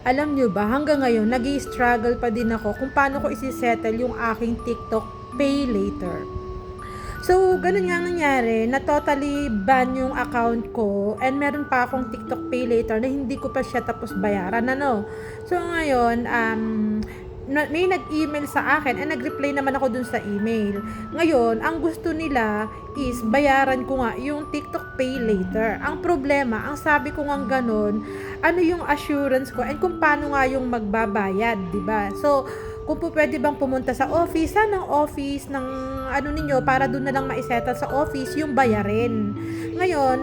Alam nyo ba, hanggang ngayon, nag-i-struggle pa din ako kung paano ko isi-settle yung aking TikTok Pay Later. So, ganun nga nangyari, na totally ban yung account ko and meron pa akong TikTok Pay Later na hindi ko pa siya tapos bayaran, ano. So, ngayon, may nag-email sa akin and nag-reply naman ako dun sa email. Ngayon, ang gusto nila is bayaran ko nga yung TikTok Pay Later. Ang problema, ang sabi ko nga ganun, ano yung assurance ko and kung paano nga yung magbabayad, di ba? So, kung po pwede bang pumunta sa office, saan ang office ng ano ninyo para doon na lang maisettle sa office yung bayarin. Ngayon,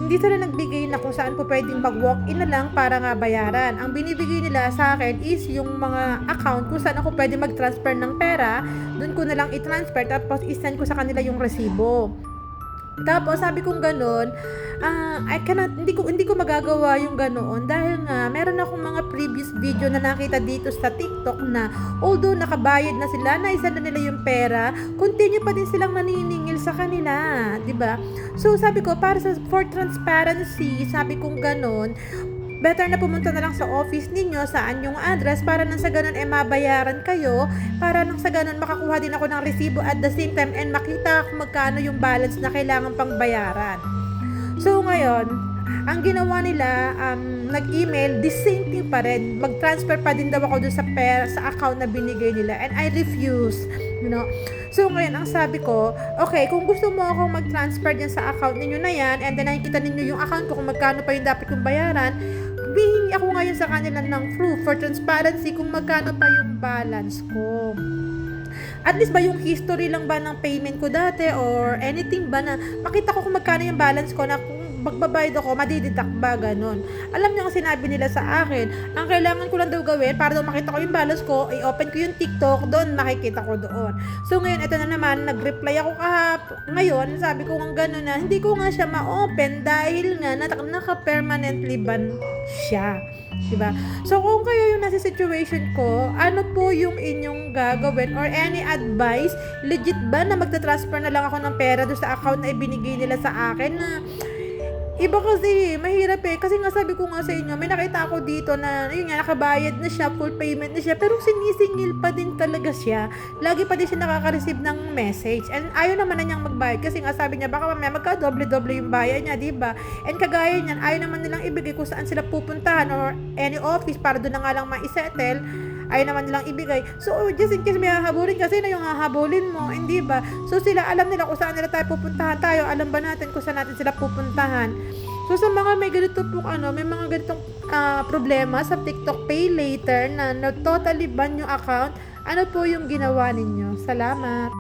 hindi sila nagbigay na kung saan po pwedeng mag-walk-in na lang para nga bayaran. Ang binibigay nila sa akin is yung mga account kung saan ako pwede mag-transfer ng pera, doon ko na lang i-transfer tapos i-send ko sa kanila yung resibo. Tapos sabi kong ganoon, hindi ko magagawa yung ganoon dahil nga meron akong mga previous video na nakita dito sa TikTok na although nakabayad na sila, naisa na nila yung pera, continue pa din silang naniningil sa kanila, 'di ba? So sabi ko for transparency, sabi kong ganoon, better na pumunta na lang sa office ninyo, saan yung address, para nang sa ganun mabayaran kayo, para nang sa ganun makakuha din ako ng resibo at the same time and makita kung magkano yung balance na kailangan pang bayaran. So ngayon, ang ginawa nila, nag-email, the same thing pa rin, mag-transfer pa din daw ako dun sa pera, sa account na binigay nila, and I refuse, you know. So ngayon, ang sabi ko, okay, kung gusto mo akong mag-transfer dyan sa account ninyo na yan, and then nakikita ninyo yung account ko kung magkano pa yung dapat kong bayaran, bihingi ako ngayon sa kanila ng proof for transparency kung magkano pa yung balance ko. At least ba yung history lang ba ng payment ko dati or anything ba na makita ko kung magkano yung balance ko na kung magbabayad ako, madideduct ba, ganun. Alam niyo ang sinabi nila sa akin, ang kailangan ko lang daw gawin para daw makita ko yung balance ko, i-open ko yung TikTok, doon makikita ko doon. So ngayon, ito na naman, nag-reply ako ngayon, sabi ko nga gano'n na, hindi ko nga siya ma-open dahil nga naka-permanently ban siya. Diba? So kung kayo yung nasa situation ko, ano po yung inyong gagawin or any advice? Legit ba na magta-transfer na lang ako ng pera doon sa account na ibinigay nila sa akin na iba kasi, mahirap kasi nga sabi ko nga sa inyo, may nakita ako dito na, yun nga, nakabayad na siya, full payment na siya, pero sinisingil pa din talaga siya. Lagi pa din siya nakaka-receive ng message. And ayaw naman na niyang magbayad kasi nga sabi niya, baka mamaya magka-doble-doble yung bayad niya, diba? And kagaya niyan, ayaw naman nilang ibigay kung saan sila pupuntahan or any office para doon na nga lang ma-settle. Ayaw naman nilang ibigay. So, just in case may hahabulin kasi na yung hahabulin mo, hindi ba? So, sila alam nila kung saan nila tayo pupuntahan. Tayo, alam ba natin kung saan natin sila pupuntahan? So, sa mga may ganito pong may mga ganitong problema sa TikTok Pay Later na totally ban yung account, ano po yung ginawa ninyo? Salamat!